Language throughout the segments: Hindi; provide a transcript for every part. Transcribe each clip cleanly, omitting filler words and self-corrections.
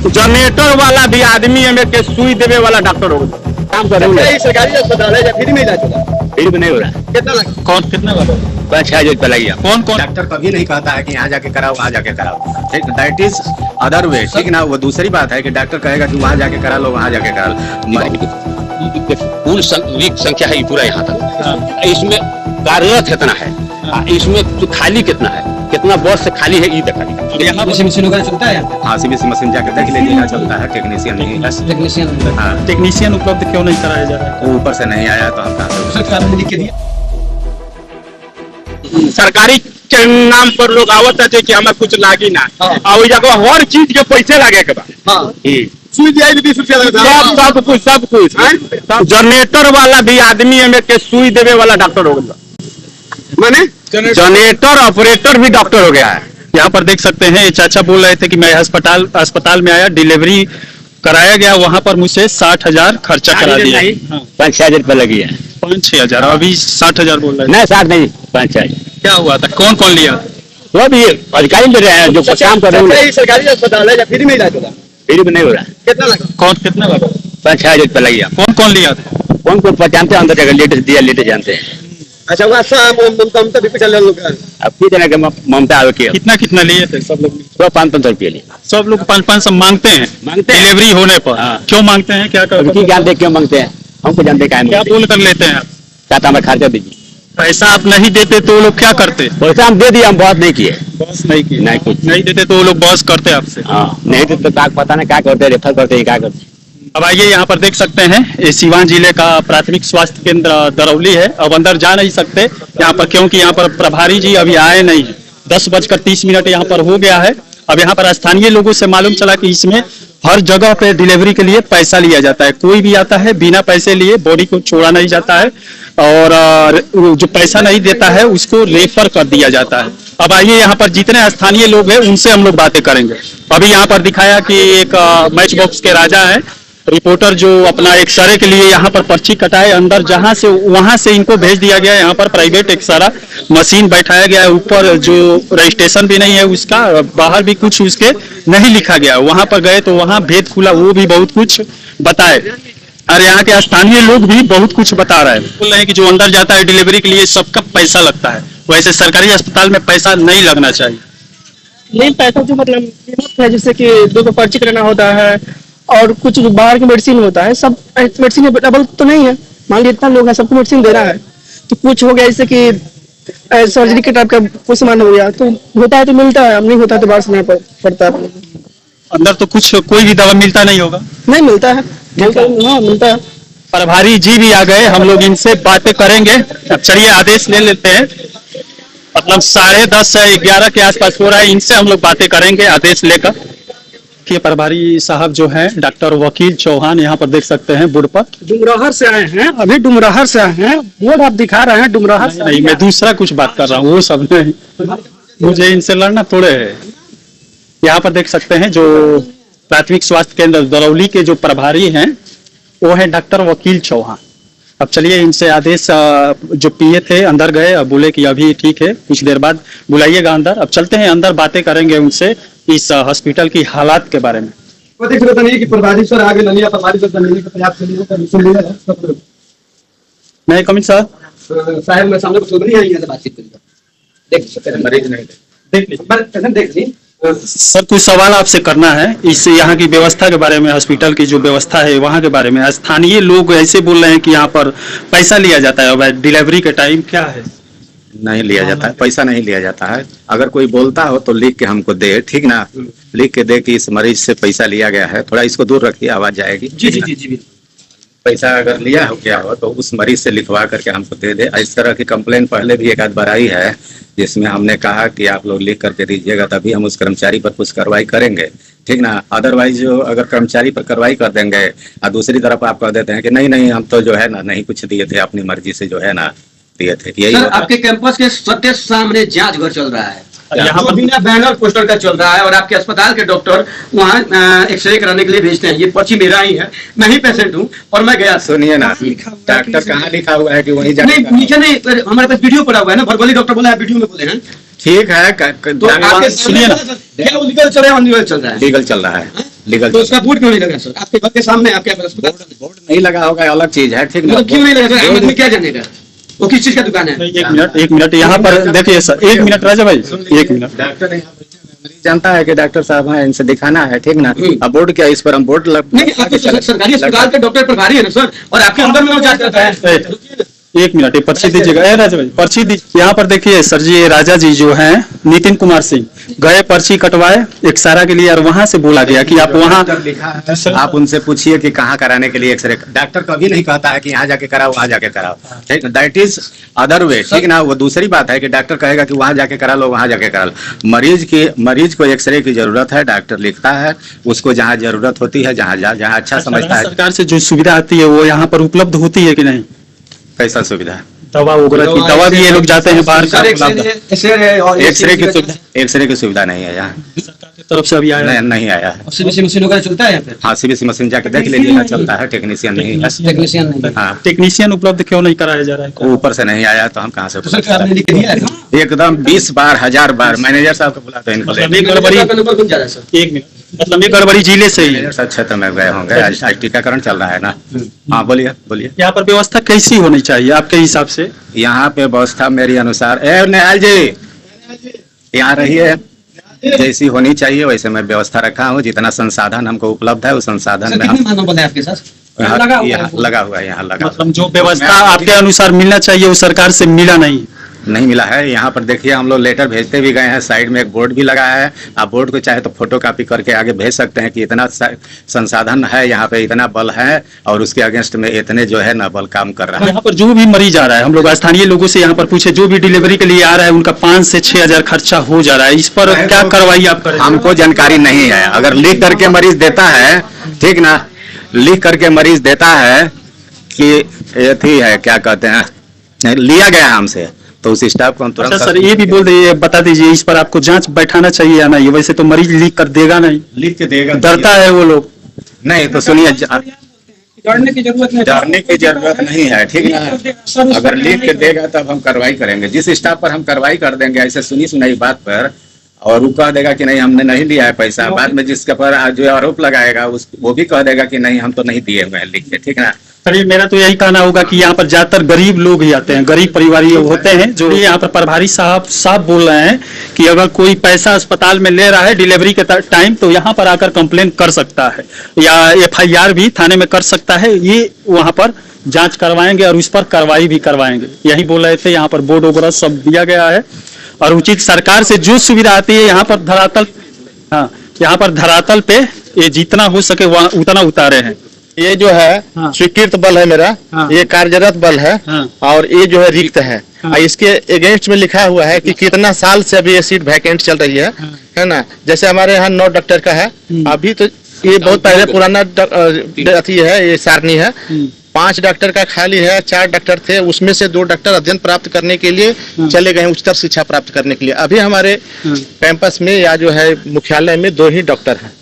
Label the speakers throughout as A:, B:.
A: जनरेटर वाला भी आदमी में के सुई देवे वाला डॉक्टर हो गया। काम कर रहे हैं
B: सरकारी अस्पताल है या फ्री में इलाज होता है?
A: फिर भी नहीं हो रहा।
B: कितना लगा?
C: कौन कितना लगा?
A: 5-6 हजार लग गया।
C: कौन कौन?
D: डॉक्टर कभी नहीं कहता है कि यहाँ जाके कराओ वहाँ जाके कराओ, ठीक, दैट इज अदर वे, ठीक ना। वो दूसरी बात है कि डॉक्टर कहेगा कि वहाँ जाके करा लो वहाँ जाके करा लो।
A: कुल संख्या है पूरा यहाँ तक, इसमें कार्यरत कितना है, इसमें खाली कितना है, कितना बस से खाली है, ये देखा
C: यहाँ
B: मशीन वगैरह चलता है?
D: हाँ, सीबीसी मशीन जाके देख लीजिए क्या चलता है, टेक्नीशियन नहीं है।
B: टेक्नीशियन
D: हाँ,
C: टेक्नीशियन उपलब्ध क्यों नहीं कराया जा रहा है?
D: वो ऊपर से नहीं आया तो हम कहाँ से।
B: सरकार ने लिख के दिया।
A: सरकारी के नाम पर लोग आवत है कि हमें कुछ लागी ना, और जगह हर चीज के पैसे लगे के बाद।
B: हाँ, सुई दिया 20 रुपया लगता है।
A: सब कुछ जनरेटर वाला भी आदमी में के सुई देवे वाला डॉक्टर हो गया।
B: माने
A: जनरेटर ऑपरेटर भी डॉक्टर हो गया है।
C: यहाँ पर देख सकते हैं, ये चाचा बोल रहे थे कि मैं अस्पताल में आया, डिलीवरी कराया गया, वहाँ पर मुझे 60,000 खर्चा करा दिया।
A: 5-6 हजार रुपया लगी है।
C: 5-6 हजार, अभी 60,000 बोल रहे थे।
A: नहीं 60 नहीं, 5-6।
C: क्या हुआ था? कौन कौन लिया?
A: वो भी अधिकारी ले रहे हैं जो काम कर रहे हैं।
B: सरकारी अस्पताल है या फ्री में इलाज होता है?
A: फिर भी नहीं हो रहा।
B: कितना लगा?
C: कौन कितना लगा?
A: 5-6 हजार रुपया लग गया।
C: कौन कौन लिया था?
A: कौन जानते हैं, अंदर जगह लेटे दिया, लेटे जानते हैं।
B: अच्छा, वो अच्छा ममता भी चल लोग
A: अब कितने का ममता आवे के
C: कितना लिए थे सब लोग?
A: 500 रुपये लिए।
C: सब लोग 500 मांगते हैं डिलीवरी होने पर।
A: हाँ।
C: क्यों मांगते हैं? क्या कर
A: जानते क्यों मांगते हैं, हमको जानते
C: क्या बोल कर लेते हैं आप?
A: चाहता हमें खर्चा दीजिए।
C: पैसा आप नहीं देते तो वो लोग क्या करते?
A: पैसा हम दे दिए, हम बहुत नहीं किए।
C: बॉस नहीं किए?
A: नहीं कुछ
C: नहीं देते तो वो लोग बॉस करते आपसे?
A: हाँ, नहीं देते तो पता नहीं क्या करते, रेफर करते क्या करते।
C: अब आइए, यहाँ पर देख सकते हैं, ये सीवान जिले का प्राथमिक स्वास्थ्य केंद्र दरौली है। अब अंदर जा नहीं सकते यहाँ पर, क्योंकि यहाँ पर प्रभारी जी अभी आए नहीं। 10:30 यहाँ पर हो गया है। अब यहाँ पर स्थानीय लोगों से मालूम चला कि इसमें हर जगह पे डिलीवरी के लिए पैसा लिया जाता है। कोई भी आता है बिना पैसे लिए बॉडी को छोड़ा नहीं जाता है, और जो पैसा नहीं देता है उसको रेफर कर दिया जाता है। अब आइए, यहाँ पर जितने स्थानीय लोग हैं उनसे हम लोग बातें करेंगे। अभी यहाँ पर दिखाया कि एक मैच बॉक्स के राजा है रिपोर्टर, जो अपना एक्सरे के लिए यहाँ पर पर्ची कटाए, अंदर जहाँ से वहां से इनको भेज दिया गया है। यहाँ पर प्राइवेट एक्सरा मशीन बैठाया गया है, ऊपर जो रजिस्ट्रेशन भी नहीं है उसका, बाहर भी कुछ उसके नहीं लिखा गया। वहां पर गए तो वहां भेद खुला, वो भी बहुत कुछ बताए, और यहाँ के स्थानीय लोग भी बहुत कुछ बता रहे हैं। बोल रहे हैं कि जो अंदर जाता है डिलीवरी के लिए सबका पैसा लगता है, वैसे सरकारी अस्पताल में पैसा नहीं लगना चाहिए।
E: नहीं, पैसा जो मतलब है, जैसे कि 2 पर्ची कराना होता है और कुछ बाहर की मेडिसिन होता है, सब मेडिसिन अवेलेबल तो नहीं है। मान लीजिए इतना लोग है, सबको मेडिसिन देना है, तो कुछ हो गया जैसे कि सर्जरी के टाइप का कुछ सामान हो गया, तो होता है तो मिलता है, नहीं होता है तो बाहर से पड़ता है।
C: अंदर तो कुछ कोई भी दवा मिलता नहीं होगा?
E: नहीं मिलता है। हाँ, मिलता है।
C: प्रभारी जी भी आ गए, हम लोग इनसे बातें करेंगे। अब चलिए आदेश ले लेते हैं, मतलब 10:30 से 11 के आसपास हो रहा है। इनसे हम लोग बातें करेंगे आदेश लेकर। कि प्रभारी साहब जो हैं डॉक्टर वकील चौहान, यहाँ पर देख सकते हैं बोर्ड पर।
E: डुमराहर से आए हैं, अभी डुमराहर से आए हैं, बोर्ड आप दिखा रहे हैं डुमराहर से।
C: नहीं, मैं दूसरा कुछ बात कर रहा हूँ, वो सब नहीं, मुझे इनसे लड़ना थोड़े है। यहाँ पर देख सकते हैं जो प्राथमिक स्वास्थ्य केंद्र दरौली के जो प्रभारी हैं वो है डॉक्टर वकील चौहान। अब चलिए इनसे आदेश, जो पीए थे अंदर गए, अब बोले कि अभी ठीक है, कुछ देर बाद बुलाइएगा अंदर। अब चलते हैं अंदर, बातें करेंगे उनसे इस हॉस्पिटल की हालात के बारे में। मैं कमिंग सर
B: साहब, मैं सामने कुछ नहीं आई है, बातचीत करिए। मरीज नहीं देख ली
C: सर, कुछ सवाल आपसे करना है इस यहाँ की व्यवस्था के बारे में, हॉस्पिटल की जो व्यवस्था है वहाँ के बारे में। स्थानीय लोग ऐसे बोल रहे हैं कि यहाँ पर पैसा लिया जाता है डिलीवरी के टाइम, क्या है?
D: नहीं लिया जाता है, पैसा नहीं लिया जाता है। अगर कोई बोलता हो तो लिख के हमको दे, ठीक ना, लिख के दे कि इस मरीज से पैसा लिया गया है, थोड़ा इसको दूर रखिए, आवाज जाएगी।
B: जी जी जी जी।
D: पैसा अगर लिया हो क्या हो तो उस मरीज से लिखवा करके हमको दे दे। इस तरह की कंप्लेन पहले भी एक आध बार आई है, जिसमें हमने कहा कि आप लोग लिख करके दीजिएगा, तभी हम उस कर्मचारी पर कुछ कार्रवाई करेंगे, ठीक ना। अदरवाइज जो अगर कर्मचारी पर कार्रवाई कर देंगे और दूसरी तरफ आप कह देते हैं कि नहीं नहीं हम तो जो है ना नहीं कुछ दिए थे, अपनी मर्जी से जो है ना दिए थे, यही
B: आपके कैंपस के सत्य सामने जांच घर चल रहा है,
C: यहाँ
B: जो
C: पर
B: बिना बैनर पोस्टर का चल रहा है और आपके अस्पताल के डॉक्टर वहाँ एक्सरे कराने के लिए भेजते हैं। ये पर्ची मेरा ही है, मैं ही पेशेंट हूँ और मैं गया।
D: सुनिए ना, डॉक्टर कहाँ लिखा हुआ है कि वहीं जाके
B: नहीं, नीचे नहीं, हमारे पास वीडियो पड़ा हुआ है ना, भरभली डॉक्टर बोला है, वीडियो में बोले हैं।
D: ठीक है,
B: तो आपके
C: सुनिए ना,
B: क्या वो लीगल चल रहा है, अनलीगल चल रहा है?
D: लीगल चल रहा है, लीगल
B: तो उसका बोर्ड क्यों नहीं लगा सर? आपके घर के सामने आपके अस्पताल
D: बोर्ड नहीं लगा होगा, अलग चीज है, ठीक ना?
B: मतलब क्यों नहीं लगा सर? आम आदमी क्या जानेगा वो किस चीज का दुकान है?
C: एक मिनट यहाँ पर देखिए सर, 1 मिनट राजा भाई, 1 मिनट।
D: डॉक्टर मरीज जानता है कि डॉक्टर साहब हैं, इनसे दिखाना है, ठीक ना? अब बोर्ड क्या, इस पर हम बोर्ड
B: नहीं, आप तो सरकारी अस्पताल के डॉक्टर प्रभारी है ना सर, और आपके अंदर में वो जांच करता है।
C: 1 मिनट, ये पर्ची दीजिएगा। राजा भाई पर्ची दीजिए। यहाँ पर देखिए सर जी, ये राजा जी जो हैं नितिन कुमार सिंह गए, पर्ची कटवाए एक्सरा के लिए, और वहां से बोला गया कि आप वहाँ
D: लिखा है, आप उनसे पूछिए कि कहाँ कराने के लिए एक्सरे। डॉक्टर कभी नहीं कहता है कि यहाँ जाके कराओ, वहाँ जाके कराओ, ठीक, दैट इज अदर वे, ठीक ना? वो दूसरी बात है कि डॉक्टर कहेगा कि वहाँ जाके करा लो, वहाँ जाके करा लो। मरीज को एक्सरे की जरूरत है, डॉक्टर लिखता है, उसको जहाँ जरूरत होती है, जहाँ अच्छा समझता है।
C: सरकार से जो सुविधा आती है वो यहाँ पर उपलब्ध होती है कि नहीं?
D: कैसा सुविधा है?
C: दवा वगैरह की दवा भी ये लोग जाते हैं बाहर का,
D: एक्सरे की सुविधा नहीं है यहाँ
C: सरकार की तरफ से अभी आया
D: नहीं आया है।
B: सीबीसी मशीन वगैरह चलता है यहाँ पे?
D: हाँ, सीबीसी मशीन जाके देख लीजिए, यहाँ चलता है, टेक्नीशियन नहीं है।
B: टेक्नीशियन नहीं है।
D: हाँ,
C: टेक्नीशियन उपलब्ध क्यों नहीं कराया जा रहा है?
D: ऊपर से नहीं आया तो हम कहाँ से
B: तो सरकार ने लिख दिया है
D: एकदम 20 बार 1000 बार मैनेजर साहब को बुला तो इनको ले।
C: मतलब ये गड़बड़ी,
B: नंबर बन जा रहा है सर।
C: 1 मिनट, मतलब ये गड़बड़ी जिले से ही है।
D: मैनेजर साहब क्षेत्र में गए होंगे, आज टीकाकरण चल रहा है ना। हाँ, बोलिए।
C: यहाँ पर व्यवस्था कैसी होनी चाहिए आपके हिसाब से?
D: यहाँ पे व्यवस्था मेरी अनुसार, निहाल जी यहाँ रहिए, जैसी होनी चाहिए वैसे मैं व्यवस्था रखा हूँ। जितना संसाधन हमको उपलब्ध है उस संसाधन में हम
B: मानव है आपके साथ
D: यहाँ लगा हुआ है, यहाँ लगा
C: मतलब जो व्यवस्था आपके अनुसार मिलना चाहिए वो सरकार से मिला नहीं
D: मिला है। यहाँ पर देखिए, हम लोग लेटर भेजते भी गए हैं, साइड में एक बोर्ड भी लगाया है। आप बोर्ड को चाहे तो फोटो कॉपी करके आगे भेज सकते हैं कि इतना संसाधन है यहाँ पे, इतना बल है और उसके अगेंस्ट में इतने जो है ना बल काम कर रहा है।
C: यहाँ पर जो भी मरीज आ रहा है, हम लोग स्थानीय लोगों से यहाँ पर पूछे, जो भी डिलीवरी के लिए आ रहा है उनका 5 से 6 हजार खर्चा हो जा रहा है। इस पर क्या कार्रवाई आप करें?
D: हमको जानकारी नहीं है। अगर लिख करके मरीज देता है, ठीक ना, लिख करके मरीज देता है कि ये है क्या कहते हैं, लिया गया हमसे, तो उस स्टाफ को हम तुरंत।
C: अच्छा सर, ये भी बोल दीजिए, बता दीजिए इस पर आपको जांच बैठाना चाहिए या नहीं? वैसे तो मरीज लिख कर देगा नहीं,
D: लिख के देगा,
C: डरता है वो लोग।
D: नहीं तो सुनिए,
B: डरने की जरूरत नहीं,
D: डरने की जरूरत नहीं है, ठीक ना? अगर लिख के देगा तब हम कार्रवाई करेंगे। जिस स्टाफ पर हम कार्रवाई कर देंगे ऐसे सुनी सुनाई बात पर, और वो कह देगा कि नहीं हमने नहीं लिया है पैसा, बाद में जिसके पर जो आरोप लगाएगा वो भी कह देगा कि नहीं हम तो नहीं दिए हुए हैं लिख के, ठीक ना?
C: सर मेरा तो यही कहना होगा कि यहाँ पर ज्यादातर गरीब लोग ही आते हैं, गरीब परिवार ये होते हैं। जो यहाँ पर प्रभारी साहब बोल रहे हैं कि अगर कोई पैसा अस्पताल में ले रहा है डिलीवरी के टाइम, तो यहाँ पर आकर कंप्लेन कर सकता है या FIR भी थाने में कर सकता है। ये वहाँ पर जांच करवाएंगे और उस पर कार्रवाई भी करवाएंगे, यही बोल रहे थे। यहाँ पर बोर्ड वगैरह सब दिया गया है और उचित सरकार से जो सुविधा आती है यहाँ पर धरातल, हाँ यहाँ पर धरातल पे ये जितना हो सके वहाँ उतना उतारे हैं।
F: ये जो है
C: हाँ।
F: स्वीकृत बल है मेरा,
C: हाँ।
F: ये कार्यरत बल है,
C: हाँ।
F: और ये जो है रिक्त है।
C: हाँ।
F: इसके अगेंस्ट में लिखा हुआ है कि कितना साल से अभी ये सीट वैकेंट चल रही है ना? जैसे हमारे यहाँ 9 डॉक्टर का है, अभी तो ये बहुत पहले पुराना अथी है, ये सारणी है। 5 डॉक्टर का खाली है, 4 डॉक्टर थे, उसमें से 2 डॉक्टर अध्ययन प्राप्त करने के लिए चले गए, उच्चतर शिक्षा प्राप्त करने के लिए। अभी हमारे कैंपस में या जो है मुख्यालय में 2 ही डॉक्टर हैं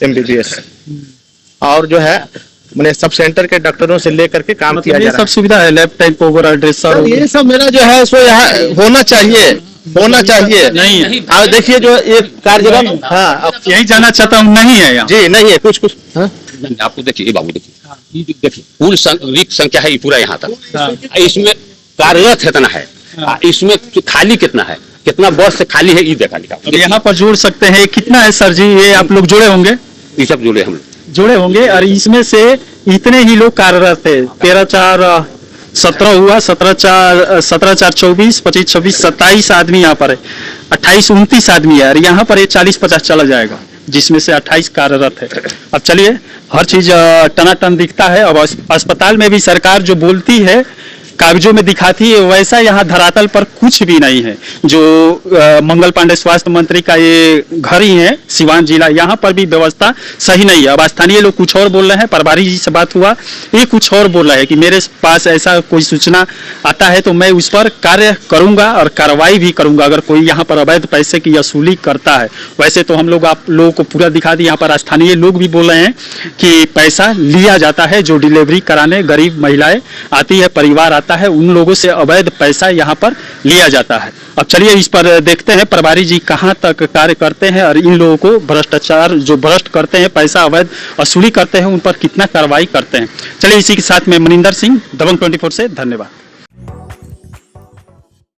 F: MBBS, और जो है मैंने सब सेंटर के डॉक्टरों से लेकर के काम किया जा रहा है।
C: सब सुविधा है, लैब टाइप वगैरह, ड्रेसर,
F: ये सब मेरा जो है सो यहाँ होना चाहिए
C: नहीं है।
F: और देखिए जो ये कार्यक्रम, हाँ
C: यही जाना चाहता हूँ, नहीं है यहाँ।
F: जी नहीं है, कुछ
A: आपको देखिए, ये बाबू देखिए, कुल रिक्त संख्या है ये पूरा यहाँ तक, इसमें कार्यरत कितना है, इसमें खाली कितना है, कितना बस से खाली है, ये देखा लिखा।
C: यहाँ पर जोड़ सकते हैं, कितना है सर जी? ये आप लोग जुड़े होंगे,
A: ये सब जुड़े हम
C: जुड़े होंगे, और इसमें से इतने ही लोग कार्यरत थे। 13/4/17 हुआ, 17/4/24, 25/26, 27 आदमी यहाँ पर है, 28-29 आदमी है, और यहाँ पर ये 40-50 चला जाएगा, जिसमें से 28 कार्यरत है। अब चलिए, हर चीज टनाटन दिखता है। अब अस्पताल में भी सरकार जो बोलती है कागजों में दिखाती है वैसा यहाँ धरातल पर कुछ भी नहीं है। जो मंगल पांडे स्वास्थ्य मंत्री का ये घर ही है सिवान जिला, यहाँ पर भी व्यवस्था सही नहीं है। अब स्थानीय लोग कुछ और बोल रहे हैं, प्रभारी जी से बात हुआ, ये कुछ और बोल रहे हैं कि मेरे पास ऐसा कोई सूचना आता है तो मैं उस पर कार्य करूंगा और कार्रवाई भी करूंगा अगर कोई यहाँ पर अवैध पैसे की वसूली करता है। वैसे तो हम लोग आप लोगों को पूरा दिखा दी, यहाँ पर स्थानीय लोग भी बोल रहे हैं कि पैसा लिया जाता है, जो डिलीवरी कराने गरीब महिलाएं आती है, परिवार आता है, उन लोगों से अवैध पैसा यहाँ पर लिया जाता है। अब चलिए इस पर देखते हैं प्रभारी जी कहाँ तक कार्य करते हैं और इन लोगों को भ्रष्टाचार जो भ्रष्ट करते हैं, पैसा अवैध वसूली करते हैं, उन पर कितना कार्रवाई करते हैं। चलिए इसी के साथ में मनिंदर सिंह, दबंग 24 से धन्यवाद।